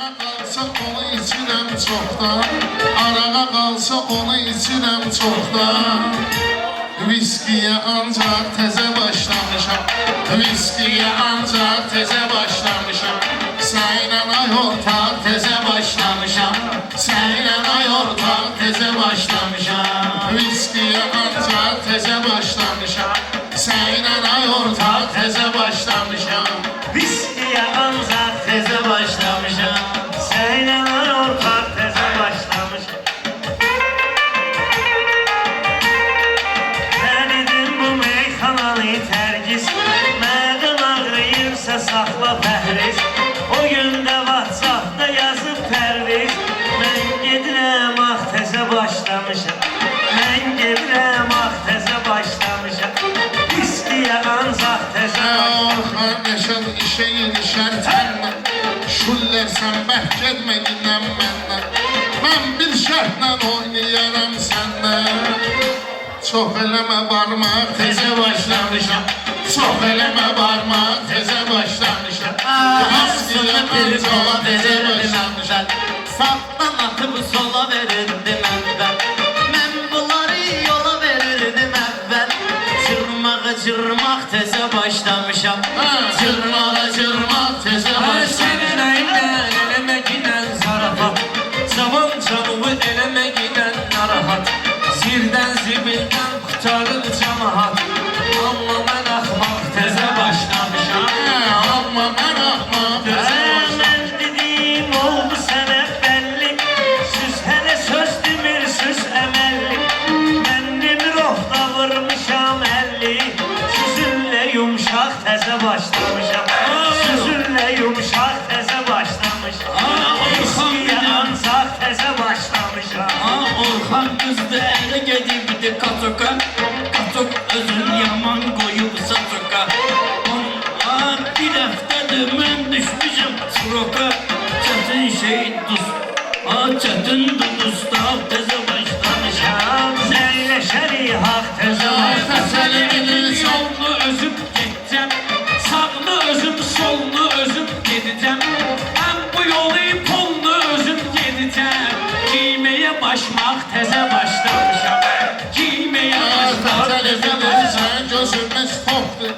Arağa qalsa onu içirəm çoxdan, arağa qalsa onu içirəm çoxdan. Viskiyə ancaq təzə başlamışam, viskiyə ancaq təzə başlamışam. Sənlə ay ortaq təzə başlamışam, sənlə ay ortaq təzə başlamışam. Viskiyə ancaq təzə başlamışam, sənlə ay ortaq təzə başlamışam. Viskiyə ancaq təzə başlamışam, sənlə ay ortaq təzə başlamışam. Həridim bu meyxananı tərgis, məqam ağrıyırsa saxla pəhriz. O gündə WhatsAppda yazıb pərviz, mən gedirəm ah təzə başlamışam, mən gedirəm ah təzə başlamışam. Viskiyə ancaq təzə başlamışam. Orxan yaşad işə yenişər təndən, şullərsən bəhk etmə dinlən məndən. Mən bir şərtlə oynayaram səndən. Çox eləmə barmaq təzə başlamışam, çox eləmə barmaq təzə başlamışam. Aslında bir kola verirdim əvvəl, sağdan atıb sola verirdim əvvəl. Mən bunları yola verirdim əvvəl. Cırmaq təzə başlamışam, Cırmaq təzə başlamışam. Sənin əylə eləməklə zarafat, cavan çabuğu eləməklə narahat. Zirdən zibildən qutarır camahat, amma mən axmaq təzə başlamışam. Amma mən axmaq təzə başlamışam. Mən dediyim oldu sənə bəlli, siz hələ söz demirsiniz əməlli. Mən demir ofda vurmuşam 50, sizinlə yumşaq təzə başlamışam, sizinlə yumşaq təzə başlamışam. Viskiyə ancaq təzə başlamışam. Orxan qızdı ələ gedibdi katoka, katok özün yaman qoyub satoka. Bir həftədir mən düşmüşəm sıroka, çətin şey duz, çətin duzda təzə başlamışam. Zəyləşərik haq təzə başlamışam. Solunu özüm gedəcəm, sağını özüm, solunu özüm gedəcəm. Mən bu yolu polunu özüm gedəcəm. Giyməyə başmaq təzə başlamışam, giyməyə başmaq təzə başlamışam. Gözümüz topdur,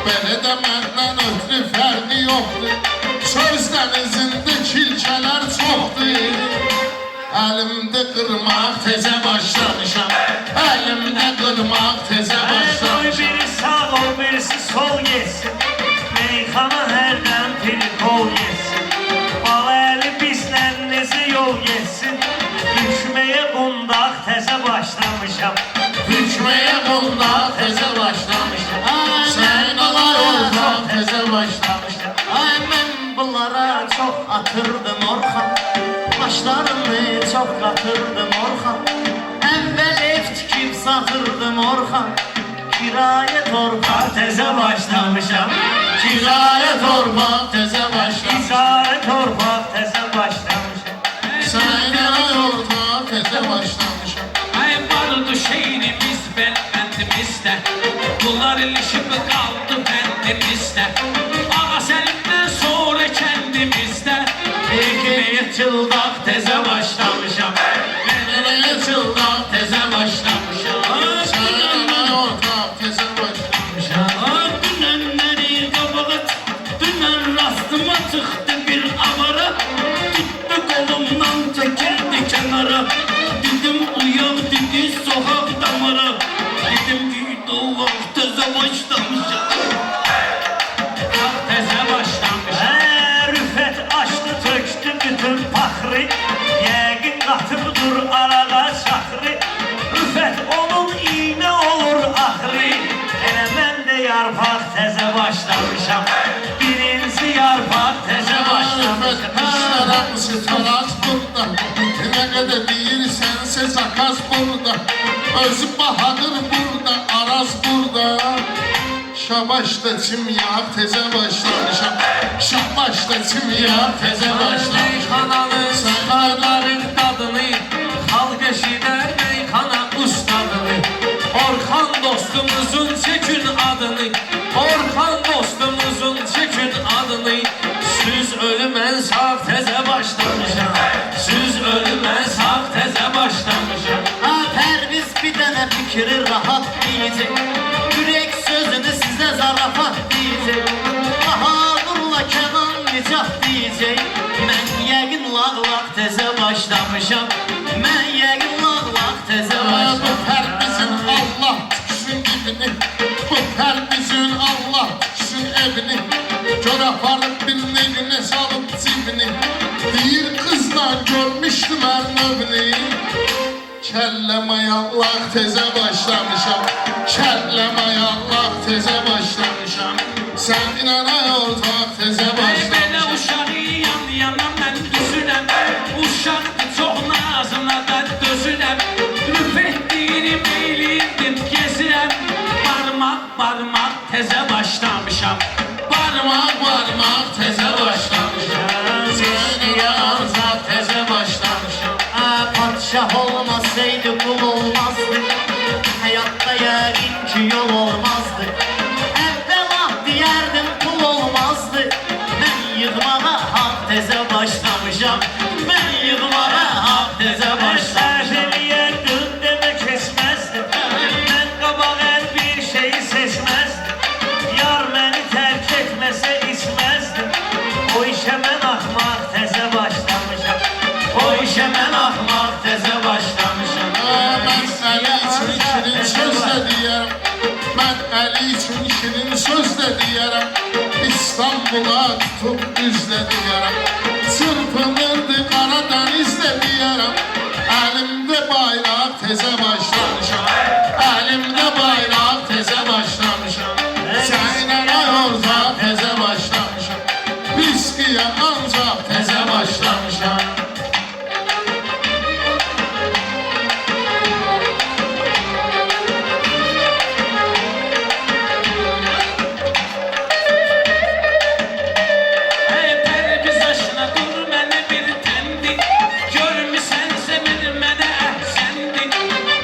belə də məndən ötürü fərqi yoxdur. Sözlərinizində kilkələr çoxdur. Əlimdə qırmaq təzə başlamışam, əlimdə qırmaq təzə başlamışam. Biri sağ ol, birisi sol yesin, meyxana hərdən pirikol yesin. Bal əli bizlərinizi yol yesin, düşməyə qundaq təzə başlamışam, Hükməyə qundaq təzə başlamışam, sən alay olmaq təzə başlamışam. Ay mən bunlara çox atırdım Orxan, başlarımı çox qatırdım Orxan. Əvvəl ev tikib satırdım Orxan, kirayə torpaq təzə başlamışam, Kirayə torpaq təzə başlamışam, İcarə torpaq təzə başlamışam. sən alay olmaq təzə başlamışam. Ay vardı şehrimiz bəndimizdə, bunlar ilişib qaldı bəndimizdə. Ağa səlimdən sonra kəndimizdə, Ekmeğe çıldaq təzə başlamışam, Mənəyə çıldaq təzə başlamışam, sən alay olmaq təzə başlamışam. Dünənləri qabağa, dünən rastıma çıxdı bir avara, tutdu qolumdan çəkildi kənara. Dedim uyaq, dedi soğaq damara, dedim ki doğaq təzə başlamışam. təzə başlamışam. Rüfət açdı, tökdü bütün paxrı, yəqin qatıbdır arağa çaxrı. Rüfət onun iynə olur axrı, elə mən də yarpaq təzə başlamışam, birinci yarpaq təzə başlamışam. Hamısı taraz burada, nə qədər deyirsənsə zakaz burada. Özü bahadır burada, araz burada. Şabaşda çimyaq təzə başlamışam, şabaşda çimyaq təzə başlamışam. Meyxananın Səfərlərin dadını, xalq eşidər meyxana ustadını. Orxan dostumuzun çəkin adını, Orxan dostumuzun çəkin adını. Süz ölümən sağ təzə baş fikri rahat diyecek. Yürek sözünü size zarafat diyecek. Bahadurla Kenan Nicat diyecek. Ben yəqin lağlaq tezə başlamışam. Ben yəqin lağlaq tezə Bu başlamışam. pərdizin Allah tiksin evini. Bu pərdizin Allah tiksin evini. Gör aparıb bir nevinə salıb cibini. Deyir qızla görmüşdüm hər növini. Kəlləmə Allah tezə başlamışam. Kəlləmə Allah tezə başlamışam. Sən inən ay ortaq tezə Belə başlamışam. uşağı yan yana mən düzüləm. Uşaqdır çox nazına da dözüləm. Rüf etdiyini meyliydim gezirəm. Barmaq tezə başlamışam. Barmaq tezə başlamışam. Sən inən ay ortaq tezə başlamışam. Padişah olmasaydı kul olmazdı. Hayatta yəqin ki yol olmazdı. Evvela diyerdim kul olmazdı. Ben yığmağa hak teze başlamışam. Ben yığmağa hak teze başlamışam. Eliyerdim deme kesmezdim. Ben kabak el bir şeyi seçmezdim. Yar beni terk etmese ismezdim. O işe ben ahmak teze başlamışam. O işe ben ahmak teze başlamışam. Mən Əli üçün şirin söz də deyərəm. Mən Əli üçün şirin söz də deyərəm. İstanbula tutub üzlə deyərəm. Çırpınırdı Qaradəniz də deyərəm. Əlimdə bayraq tezə başlamışam. Əlimdə bayraq tezə başlamışam. Səninlə ay ortaq tezə başlamışam. Viskiyə ancaq tezə başlamışam. Pərviz aşına dur mənə bir təndi. Görmüsənsə bir mənə əhsəndi.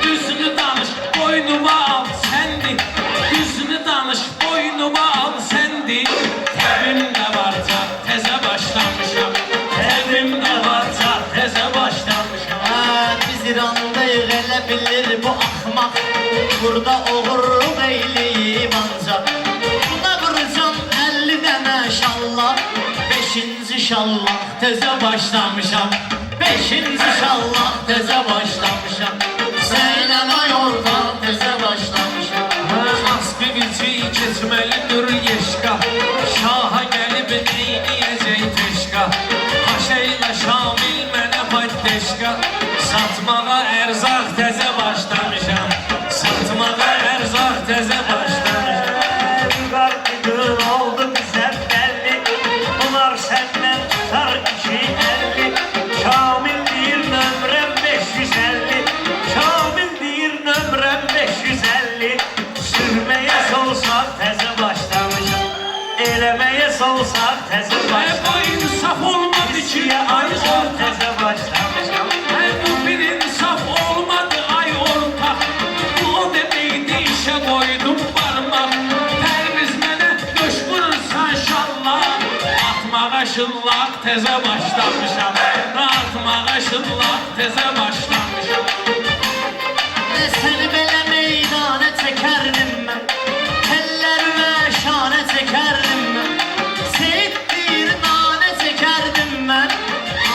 Düzünü danış boynuma al səndi. Düzünü danış boynuma al səndi. Təbimdə varca təzə başlamışam. Təbimdə varca təzə başlamışam. Biz İrandayıq elə bilir bu axmaq. Burada oğurluq eyleyib ancaq. Buna vuracam 50 dənə şallah. 5-ci şallah tezə başlamışam. 5-ci şallah tezə başlamışam. Səynə ay ortaq tezə başlamışam. Askıvici keçməlidir yeşka. Şaha gəlib neyniyəcək teşka. Haşayla Şamil mənə paddeşka. Satmağa ərzaq təzə başlamışam. Satmağa ərzaq təzə başlamışam. Vüqar qıdır oldu bizə bəlli. Bunlar səndən tutar 250. Kamil deyir nömrəm 550. Kamil deyir nömrəm 550. Sürməyə solsaq təzə başlamışam. Eləməyə solsaq təzə Bu başlamışam. insaf olmadı ki ay Ancaq ortaq. təzə başlamışam. Bu bir insaf olmadı ay ortaq. Bu o deməkdi işə qoydum barmaq. Pərviz mənə döş vurursan şallah. Atmağa şıllaq təzə başlamışam. Atmağa şıllaq təzə başlamışam. Səni belə meydana çəkərdim mən. Tellərimə şanə çəkərdim mən. Seyid bir nanə çəkərdim mən.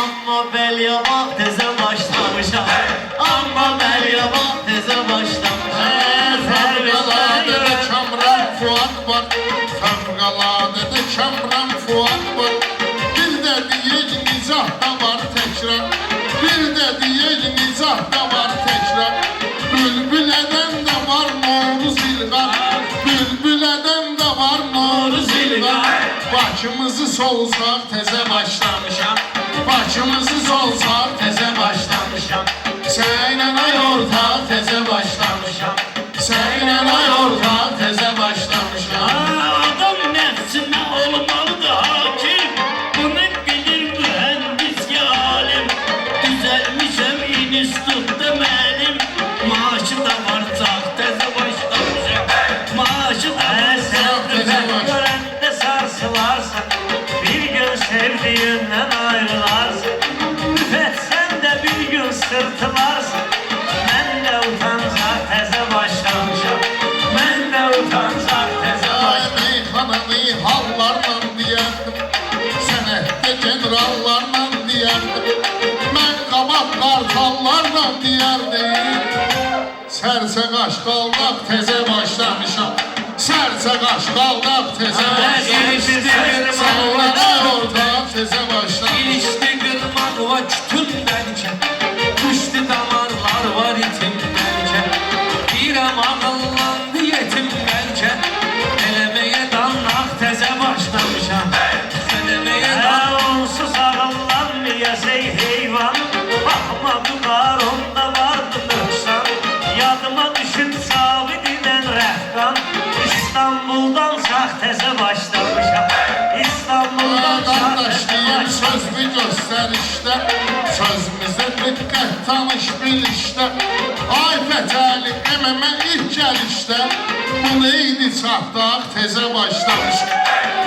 Amma bəlyabaq tezə başlamışam. Amma bəlyabaq tezə başlamışam. Fəvqəladədə Kamran Fuad var. Fəvqəladədə Kamran Fuad var. Bir də deyək nicahda var təkrar. Bir də deyək nicahda var təkrar. Bülbülədən də var Novruz İlqar. Bülbülədən də var Novruz İlqar. Bakımızı solsaq təzə başlamışam. Bakımızı solsaq təzə başlamışam. Səninlə ay ortaq təzə başlamışam. Səninlə ay ortaq təzə başlamışam. Adam nəfsinə olmalıdır hakim. Bunu bilir mühəndis ki alim. Düzəlmişəm institutda mənim. Maaşı da var çox təzə başlamışam. Maaşı da var çox təzə başlamışam. Görəndə sarsılarsan, bir gün sevdiyindən ayrılarsan. Üfətsən də bir gün sırtılarsan, mən də utancaq təzə başlamışam. krallarla diyerdim. Mən qabaq qartallarla diyerdim. Sərsə qaş qaldaq tezə başlamışam. Sərsə qaş qaldaq tezə başlamışam. Sənlərə ortaq tezə başlamışam. İlişdi qırmaq var kütün bəlkə, düşdü damarlar var itim bəlkə. Birəm ağıllandı yetim bəlkə, eləməyə danlaq təzə başlamışam. Eləməyə danlaq. Onsuz ağıllanmayas ey heyvan. Baxmadı var onda vardı nöqsan. Yadıma düşüb Cavididən rəhqan. İstanbuldan sağ təzə başlamışam. İstanbuldan sağ Qardaş təzə deyim başlamışam. sözlü göstərişdə, sözümüzə diqqət tanış bilişdə. Ay fətəli əməmə ilk gəlişdə, bu neydi çatdaq tezə başlamış.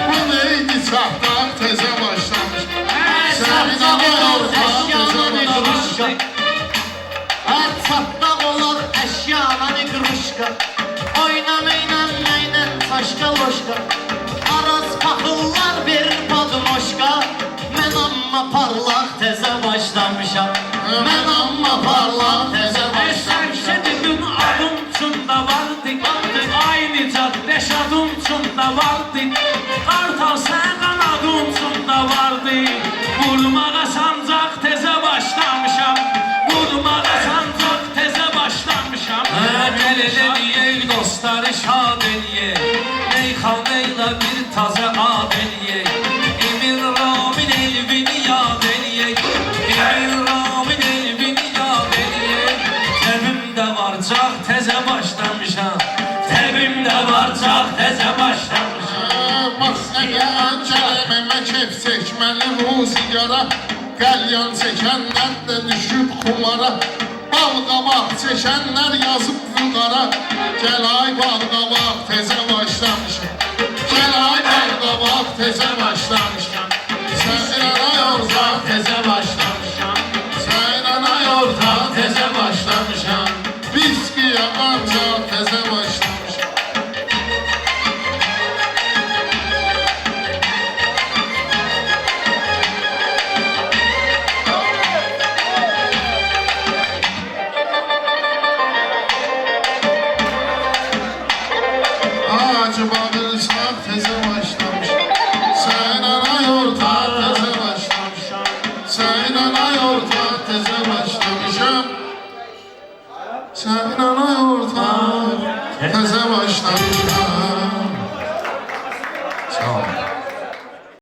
Bu neydi çatdaq tezə başlamış. Sərinə ortaq tezə başlamış. Her çatlak olur eşyalan ikruşka. Oynamayla neylə taşka loşka. Araz paxıllar bir podmoşka. Mən amma parlaq təzə başlamışam. Mən amma parlaq təzə başlamışam. Sərşədi dün adım çunda vardı, aynı caddə şadım çunda vardı. Qartal sən qanadım çunda vardı, vurmağa sancaq təzə başlamışam. Vurmağa sancaq təzə başlamışam. Gəl eləyək dostları şad eləyək, meyxanəylə bir tazə ad eləyək. Emin Ramin elvini yad eləyək, Emin Ramin elvini yad eləyək. Təbimdə var caq təzə başlamışam, təbimdə var caq təzə başlamışam. Masnəyə gəlməmə kef çəkməli ruzigara. Qəlyan çəkənlər də düşüb xumara. Bal qabaq çəkənlər yazıb vüqara. Gəl ay bal qabaq tezə başlamışam. Gəl ay bal qabaq tezə başlamışam. Səyrana ortaq tezə başlamışam. Səyrana ortaq tezə başlamışam. Viskiyə ancaq tezə başlamışam. Acı bağırsak tezə başlamış. Səynana ortaq tezə başlamışam. Səynana ortaq tezə başlamışam. Səynana ortaq tezə başlamışam.